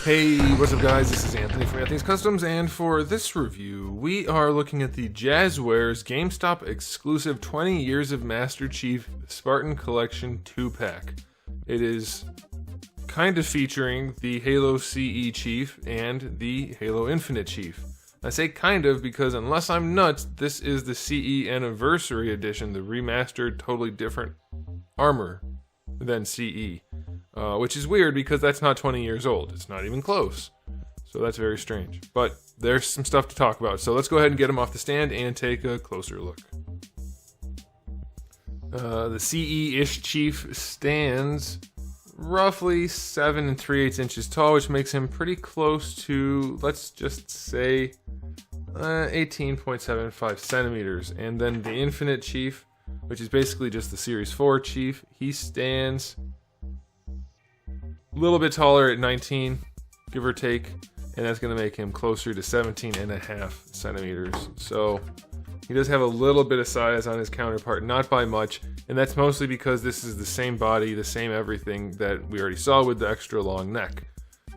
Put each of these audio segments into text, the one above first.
Hey, what's up guys, this is Anthony from Anthony's Customs, and for this review, we are looking at the Jazwares Gamestop exclusive 20 Years of Master Chief Spartan Collection 2-pack. It is kind of featuring the Halo CE Chief and the Halo Infinite Chief. I say kind of because unless I'm nuts, this is the CE Anniversary Edition, the remastered, totally different armor than CE. Which is weird because that's not 20 years old. It's not even close. So that's very strange. But there's some stuff to talk about. So let's go ahead and get them off the stand and take a closer look. The CE-ish Chief stands roughly 7 3/8 inches tall, which makes him pretty close to, let's just say, 18.75 centimeters. And then the Infinite Chief, which is basically just the Series 4 Chief, he stands a little bit taller at 19, give or take, and that's going to make him closer to 17.5 centimeters. So he does have a little bit of size on his counterpart, not by much, and that's mostly because this is the same body, the same everything that we already saw with the extra long neck.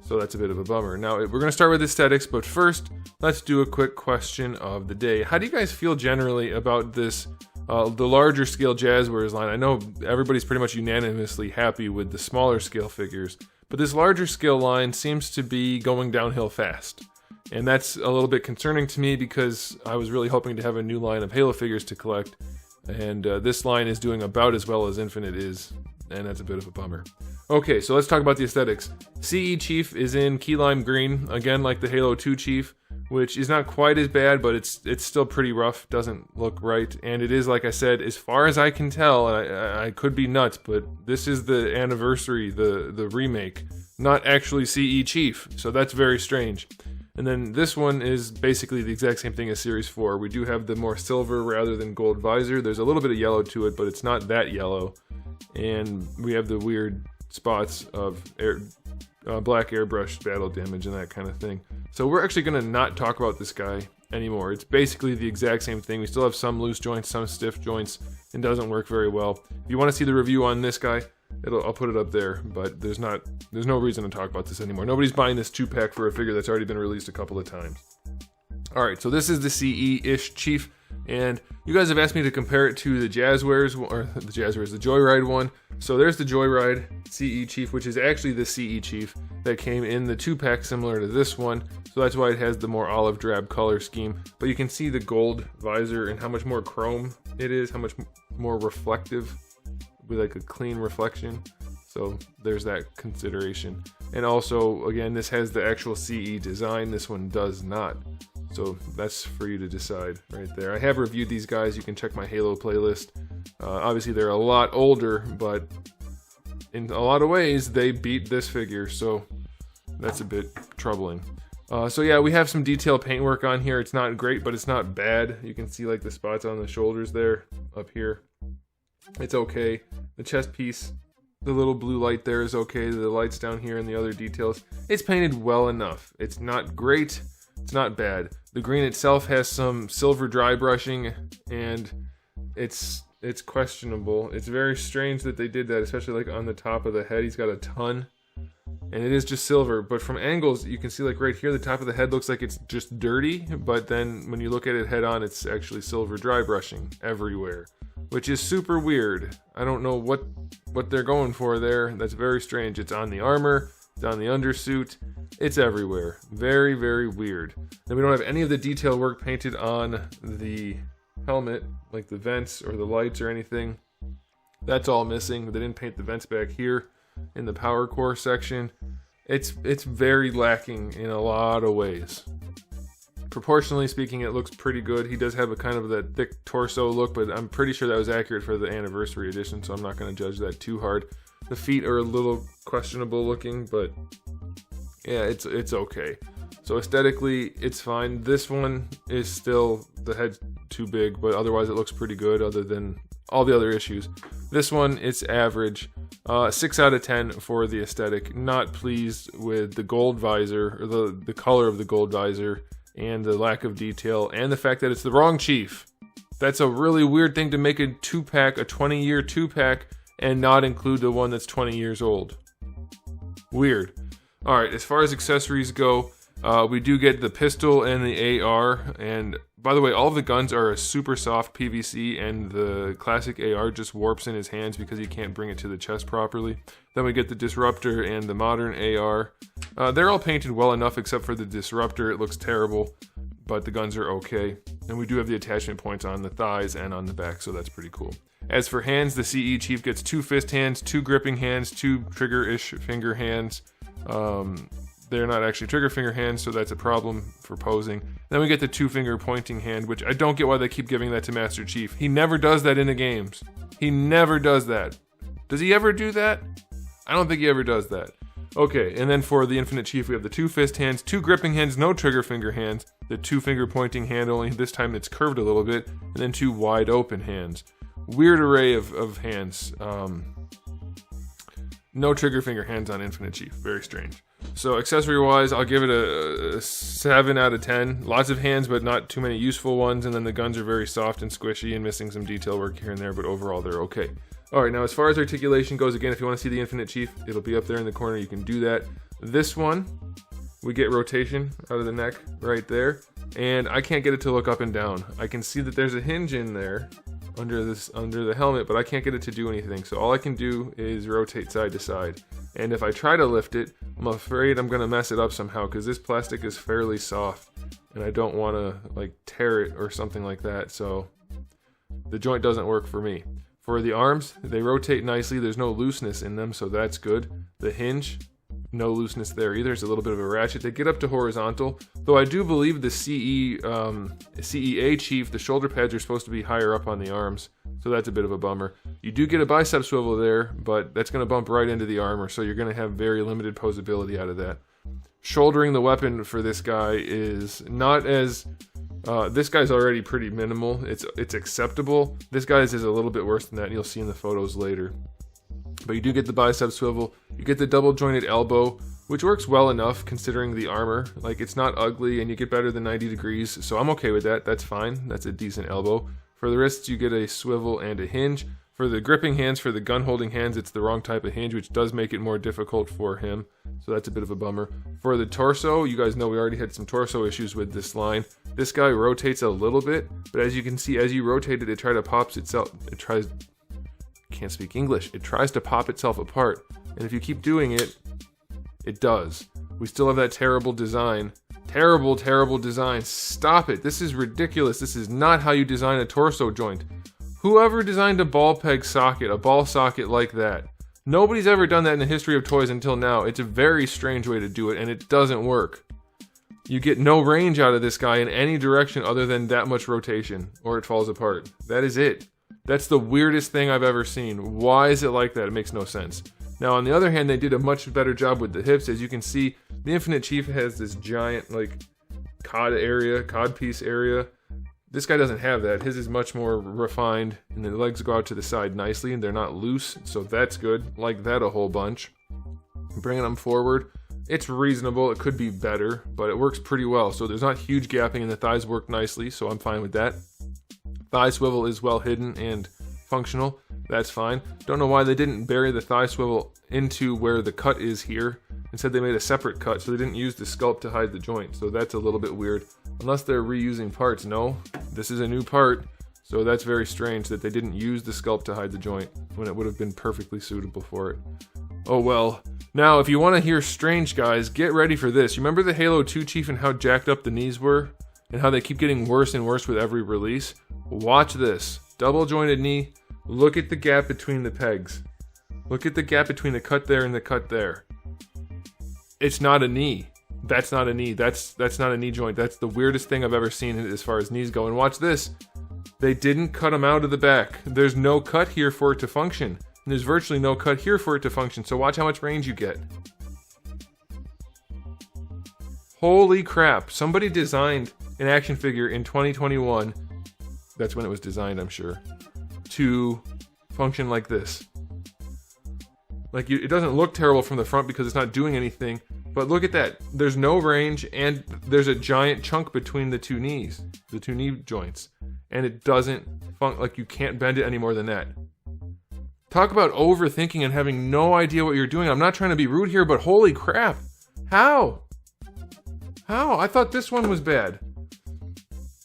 So that's a bit of a bummer. Now, we're going to start with aesthetics, but first, let's do a quick question of the day. How do you guys feel generally about this, the larger scale Jazwares line? I know everybody's pretty much unanimously happy with the smaller scale figures, but this larger scale line seems to be going downhill fast. And that's a little bit concerning to me because I was really hoping to have a new line of Halo figures to collect, and this line is doing about as well as Infinite is, and that's a bit of a bummer. Okay, so let's talk about the aesthetics. CE Chief is in key lime green, again like the Halo 2 Chief, which is not quite as bad, but it's still pretty rough, doesn't look right, and it is, like I said, as far as I can tell, and I could be nuts, but this is the anniversary, the remake, not actually CE Chief, so that's very strange. And then this one is basically the exact same thing as Series 4. We do have the more silver rather than gold visor. There's a little bit of yellow to it, but it's not that yellow. And we have the weird spots of black airbrush battle damage and that kind of thing. So we're actually going to not talk about this guy anymore. It's basically the exact same thing. We still have some loose joints, some stiff joints, and doesn't work very well. If you want to see the review on this guy, I'll put it up there, but there's no reason to talk about this anymore. Nobody's buying this 2-pack for a figure that's already been released a couple of times. Alright, so this is the CE-ish Chief, and you guys have asked me to compare it to the Jazwares, or the Joyride one. So there's the Joyride CE Chief, which is actually the CE Chief that came in the 2-pack similar to this one. So that's why it has the more olive drab color scheme. But you can see the gold visor and how much more chrome it is, how much more reflective, with like a clean reflection. So there's that consideration. And also, again, this has the actual CE design. This one does not. So that's for you to decide right there. I have reviewed these guys. You can check my Halo playlist. Obviously, they're a lot older, but in a lot of ways, they beat this figure. So that's a bit troubling. So yeah, we have some detailed paintwork on here. It's not great, but it's not bad. You can see like the spots on the shoulders there, up here. It's okay. The chest piece, the little blue light there is okay. The lights down here and the other details. It's painted well enough. It's not great. It's not bad. The green itself has some silver dry brushing, and it's questionable. It's very strange that they did that, especially like on the top of the head. He's got a ton, and it is just silver. But from angles, you can see like right here, the top of the head looks like it's just dirty, but then when you look at it head on, it's actually silver dry brushing everywhere, which is super weird. I don't know what they're going for there. That's very strange. It's on the armor, it's on the undersuit, it's everywhere. Very, very weird. Then we don't have any of the detail work painted on the helmet, like the vents or the lights or anything. That's all missing. They didn't paint the vents back here in the power core section. It's very lacking in a lot of ways. Proportionally speaking, it looks pretty good. He does have a kind of that thick torso look, but I'm pretty sure that was accurate for the anniversary edition, so I'm not going to judge that too hard. The feet are a little questionable looking, but yeah, it's okay. So aesthetically, it's fine. This one is still, the head's too big, but otherwise it looks pretty good other than all the other issues. This one, it's average. 6 out of 10 for the aesthetic. Not pleased with the gold visor, or the color of the gold visor, and the lack of detail, and the fact that it's the wrong Chief. That's a really weird thing to make a 2-pack, a 20-year 2-pack, and not include the one that's 20 years old. Weird. Alright, as far as accessories go, we do get the pistol and the AR, and by the way, all of the guns are a super soft PVC, and the classic AR just warps in his hands because he can't bring it to the chest properly. Then we get the Disruptor and the modern AR. They're all painted well enough except for the Disruptor. It looks terrible, but the guns are okay. And we do have the attachment points on the thighs and on the back, so that's pretty cool. As for hands, the CE Chief gets 2 fist hands, 2 gripping hands, 2 trigger-ish finger hands. They're not actually trigger finger hands, so that's a problem for posing. Then we get the 2-finger pointing hand, which I don't get why they keep giving that to Master Chief. He never does that in the games. He never does that. Does he ever do that? I don't think he ever does that. Okay, and then for the Infinite Chief, we have the 2 fist hands, 2 gripping hands, no trigger finger hands, the 2-finger pointing hand, only this time it's curved a little bit, and then 2 wide open hands. Weird array of hands. No trigger finger hands on Infinite Chief. Very strange. So accessory-wise, I'll give it a 7 out of 10. Lots of hands, but not too many useful ones, and then the guns are very soft and squishy and missing some detail work here and there, but overall they're okay. Alright, now as far as articulation goes, again, if you want to see the Infinite Chief, it'll be up there in the corner. You can do that. This one, we get rotation out of the neck right there, and I can't get it to look up and down. I can see that there's a hinge in there under the helmet, but I can't get it to do anything. So all I can do is rotate side to side. And if I try to lift it, I'm afraid I'm gonna mess it up somehow because this plastic is fairly soft and I don't want to like tear it or something like that. So the joint doesn't work for me. For the arms, they rotate nicely. There's no looseness in them, so that's good. The hinge, no looseness there either. It's a little bit of a ratchet. They get up to horizontal, though I do believe the CEA Chief, the shoulder pads are supposed to be higher up on the arms, so that's a bit of a bummer. You do get a bicep swivel there, but that's going to bump right into the armor, so you're going to have very limited posability out of that. Shouldering the weapon for this guy is not as... this guy's already pretty minimal. It's acceptable. This guy's is a little bit worse than that, and you'll see in the photos later. But you do get the bicep swivel. You get the double jointed elbow, which works well enough considering the armor. Like, it's not ugly, and you get better than 90 degrees, so I'm okay with that. That's fine. That's a decent elbow. For the wrists, you get a swivel and a hinge. For the gripping hands, for the gun holding hands, it's the wrong type of hinge, which does make it more difficult for him. So that's a bit of a bummer. For the torso, you guys know we already had some torso issues with this line. This guy rotates a little bit, but as you can see, as you rotate it, it can't speak English. It tries to pop itself apart, and if you keep doing it, it does. We still have that terrible design. Terrible, terrible design. Stop it. This is ridiculous. This is not how you design a torso joint. Whoever designed a ball peg socket, a ball socket like that? Nobody's ever done that in the history of toys until now. It's a very strange way to do it, and it doesn't work. You get no range out of this guy in any direction other than that much rotation, or it falls apart. That is it. That's the weirdest thing I've ever seen. Why is it like that? It makes no sense. Now, on the other hand, they did a much better job with the hips. As you can see, the Infinite Chief has this giant, like, cod piece area. This guy doesn't have that. His is much more refined, and the legs go out to the side nicely, and they're not loose, so that's good. Like that a whole bunch. Bringing them forward, it's reasonable. It could be better, but it works pretty well. So there's not huge gapping, and the thighs work nicely, so I'm fine with that. Thigh swivel is well hidden and functional. That's fine. Don't know why they didn't bury the thigh swivel into where the cut is here. Instead, they made a separate cut, so they didn't use the sculpt to hide the joint. So that's a little bit weird. Unless they're reusing parts. No, this is a new part. So that's very strange that they didn't use the sculpt to hide the joint when it would have been perfectly suitable for it. Oh well. Now, if you want to hear strange, guys, get ready for this. You remember the Halo 2 Chief and how jacked up the knees were? And how they keep getting worse and worse with every release? Watch this. Double jointed knee. Look at the gap between the pegs. Look at the gap between the cut there and the cut there. It's not a knee. That's not a knee. That's not a knee joint. That's the weirdest thing I've ever seen as far as knees go. And watch this. They didn't cut them out of the back. There's no cut here for it to function. And there's virtually no cut here for it to function. So watch how much range you get. Holy crap. Somebody designed an action figure in 2021. That's when it was designed, I'm sure. To function like this. Like, it doesn't look terrible from the front because it's not doing anything. But look at that. There's no range, and there's a giant chunk between the two knees. The two knee joints. And it doesn't like, you can't bend it any more than that. Talk about overthinking and having no idea what you're doing. I'm not trying to be rude here, but holy crap. How? How? I thought this one was bad.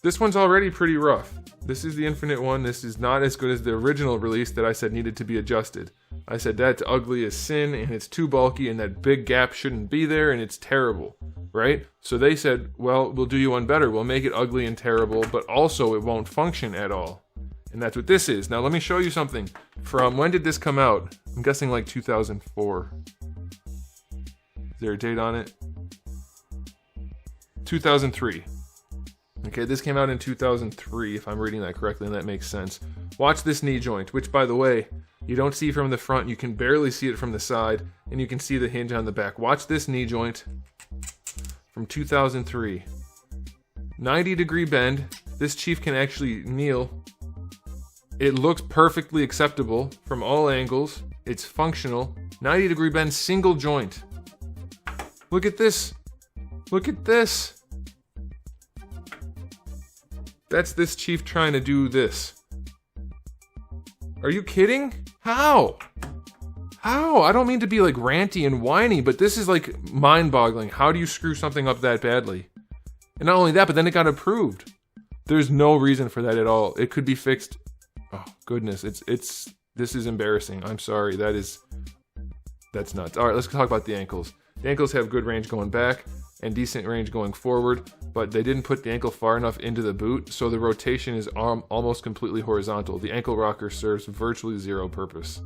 This one's already pretty rough. This is the Infinite one. This is not as good as the original release that I said needed to be adjusted. I said that's ugly as sin, and it's too bulky, and that big gap shouldn't be there, and it's terrible, right? So they said, well, we'll do you one better. We'll make it ugly and terrible, but also it won't function at all. And that's what this is. Now let me show you something. From when did this come out? I'm guessing like 2004. Is there a date on it? 2003. Okay, this came out in 2003, if I'm reading that correctly, and that makes sense. Watch this knee joint, which, by the way, you don't see from the front. You can barely see it from the side, and you can see the hinge on the back. Watch this knee joint from 2003. 90-degree bend. This chief can actually kneel. It looks perfectly acceptable from all angles. It's functional. 90-degree bend, single joint. Look at this. Look at this. That's this chief trying to do this. Are you kidding? How? How? I don't mean to be like ranty and whiny, but this is like mind-boggling. How do you screw something up that badly? And not only that, but then it got approved. There's no reason for that at all. It could be fixed. Oh, goodness. This is embarrassing. I'm sorry. That's nuts. All right, let's talk about the ankles. The ankles have good range going back and decent range going forward, but they didn't put the ankle far enough into the boot, so the rotation is almost completely horizontal. The ankle rocker serves virtually zero purpose.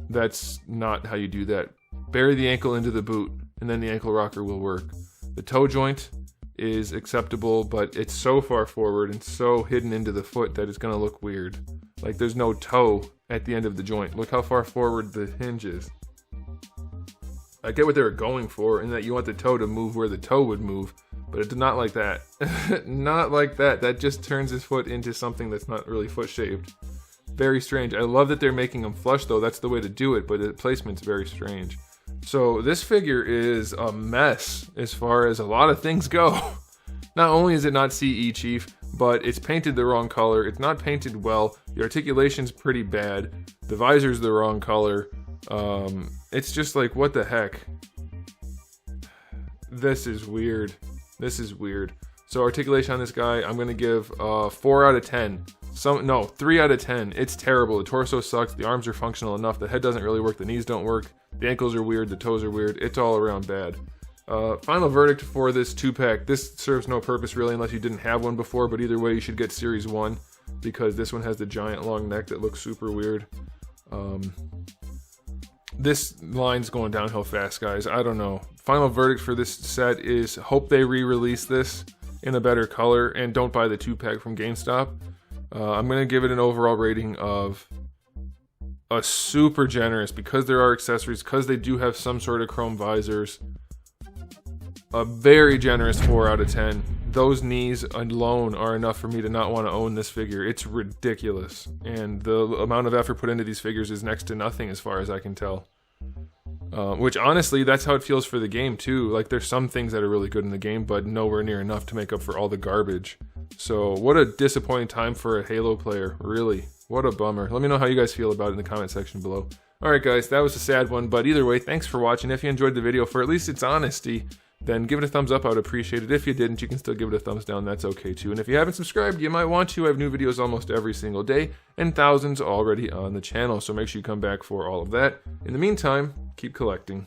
That's not how you do that. Bury the ankle into the boot, and then the ankle rocker will work. The toe joint is acceptable, but it's so far forward and so hidden into the foot that it's going to look weird. Like there's no toe at the end of the joint. Look how far forward the hinge is. I get what they were going for, in that you want the toe to move where the toe would move, but it's not like that. Not like that. That just turns his foot into something that's not really foot-shaped. Very strange. I love that they're making them flush, though. That's the way to do it, but the placement's very strange. So this figure is a mess as far as a lot of things go. Not only is it not CE Chief, but it's painted the wrong color. It's not painted well. The articulation's pretty bad. The visor's the wrong color. It's just like, what the heck? This is weird. This is weird. So articulation on this guy, I'm gonna give 4 out of 10. 3 out of 10. It's terrible. The torso sucks. The arms are functional enough. The head doesn't really work. The knees don't work. The ankles are weird. The toes are weird. It's all around bad. Final verdict for this 2-pack. This serves no purpose really unless you didn't have one before, but either way you should get Series 1 because this one has the giant long neck that looks super weird. This line's going downhill fast, guys. I don't know. Final verdict for this set is hope they re-release this in a better color and don't buy the 2-pack from GameStop. I'm going to give it an overall rating of a super generous, because there are accessories, because they do have some sort of chrome visors, a very generous 4 out of 10. Those knees alone are enough for me to not want to own this figure. It's ridiculous. And the amount of effort put into these figures is next to nothing as far as I can tell. Which honestly, that's how it feels for the game too. Like there's some things that are really good in the game, but nowhere near enough to make up for all the garbage. So what a disappointing time for a Halo player, really. What a bummer. Let me know how you guys feel about it in the comment section below. Alright guys, that was a sad one, but either way, thanks for watching. If you enjoyed the video for at least its honesty, then give it a thumbs up. I would appreciate it. If you didn't, you can still give it a thumbs down. That's okay too. And if you haven't subscribed, you might want to. I have new videos almost every single day and thousands already on the channel. So make sure you come back for all of that. In the meantime, keep collecting.